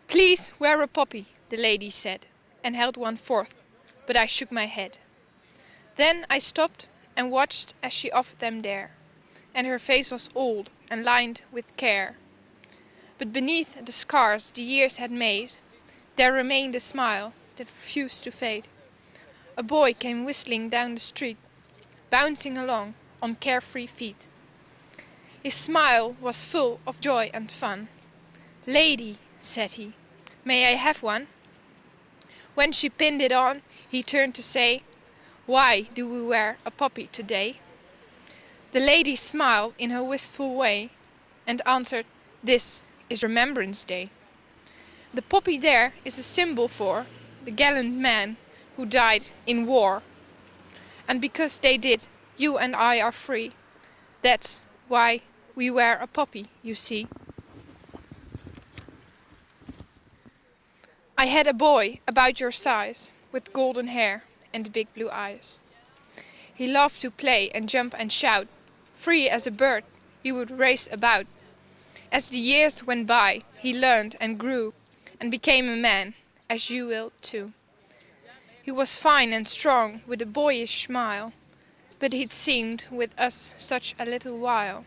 "Please wear a poppy," the lady said, and held one forth, but I shook my head. Then I stopped and watched as she offered them there, and her face was old and lined with care. But beneath the scars the years had made, there remained a smile that refused to fade. A boy came whistling down the street, bouncing along on carefree feet. His smile was full of joy and fun. "Lady," said he, "may I have one?" When she pinned it on, he turned to say, "Why do we wear a poppy today?" The lady smiled in her wistful way and answered, "This is Remembrance Day. The poppy there is a symbol for the gallant men who died in war. And because they did, you and I are free. That's why we wear a poppy, you see." I had a boy about your size, with golden hair and big blue eyes. He loved to play and jump and shout. Free as a bird, he would race about. As the years went by, he learned and grew, and became a man, as you will too. He was fine and strong, with a boyish smile, but he'd seemed with us such a little while.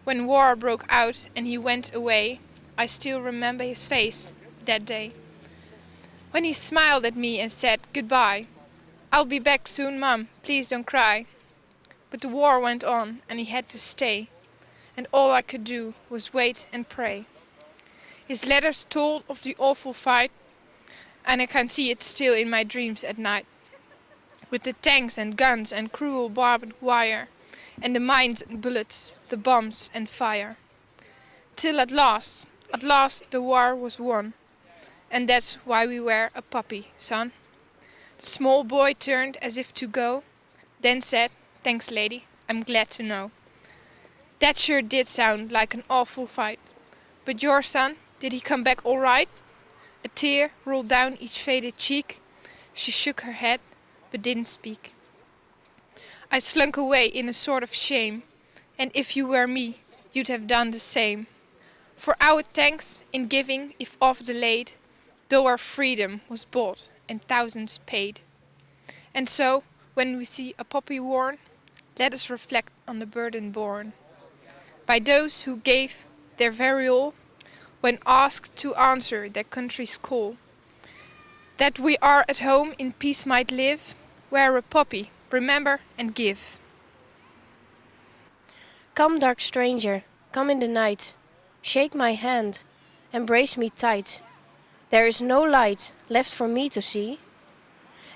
When war broke out and he went away, I still remember his face that day. When he smiled at me and said, "Goodbye. I'll be back soon, Mum, please don't cry." But the war went on and he had to stay, and all I could do was wait and pray. His letters told of the awful fight, and I can see it still in my dreams at night, with the tanks and guns and cruel barbed wire, and the mines and bullets, the bombs and fire. Till at last the war was won, and that's why we wear a poppy, son. The small boy turned as if to go, then said, "Thanks, lady, I'm glad to know." That sure did sound like an awful fight. But your son, did he come back all right? A tear rolled down each faded cheek. She shook her head, but didn't speak. I slunk away in a sort of shame, and if you were me, you'd have done the same. For our thanks in giving, if oft delayed, though our freedom was bought and thousands paid. And so, when we see a poppy worn, let us reflect on the burden borne by those who gave their very all, when asked to answer their country's call. That we are at home in peace might live, wear a poppy, remember and give. Come, dark stranger, come in the night. Shake my hand, embrace me tight. There is no light left for me to see.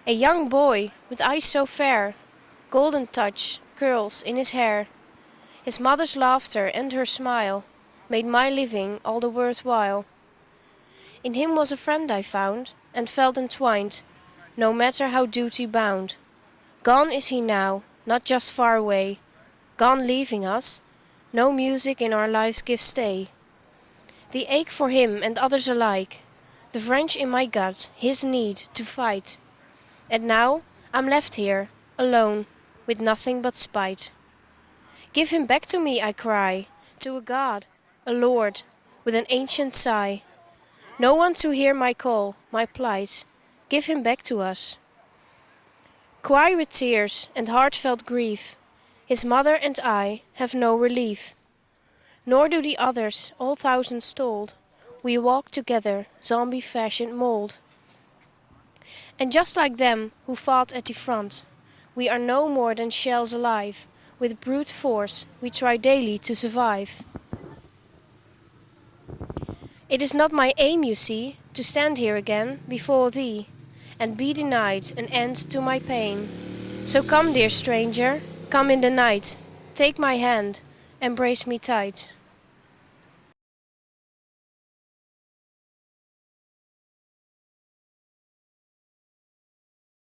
A young boy with eyes so fair, golden touch, curls in his hair. His mother's laughter and her smile made my living all the worthwhile. In him was a friend I found, and felt entwined, no matter how duty bound. Gone is he now, not just far away, gone leaving us, no music in our lives gives stay. The ache for him and others alike, the wrench in my gut, his need to fight. And now I'm left here, alone, with nothing but spite. Give him back to me, I cry, to a God, a Lord, with an ancient sigh. No one to hear my call, my plight. Give him back to us. Cry with tears and heartfelt grief. His mother and I have no relief. Nor do the others, all thousands told. We walk together, zombie-fashioned mold. And just like them who fought at the front, we are no more than shells alive. With brute force we try daily to survive. It is not my aim, you see, to stand here again before thee, and be denied an end to my pain. So come, dear stranger, come in the night, take my hand, embrace me tight.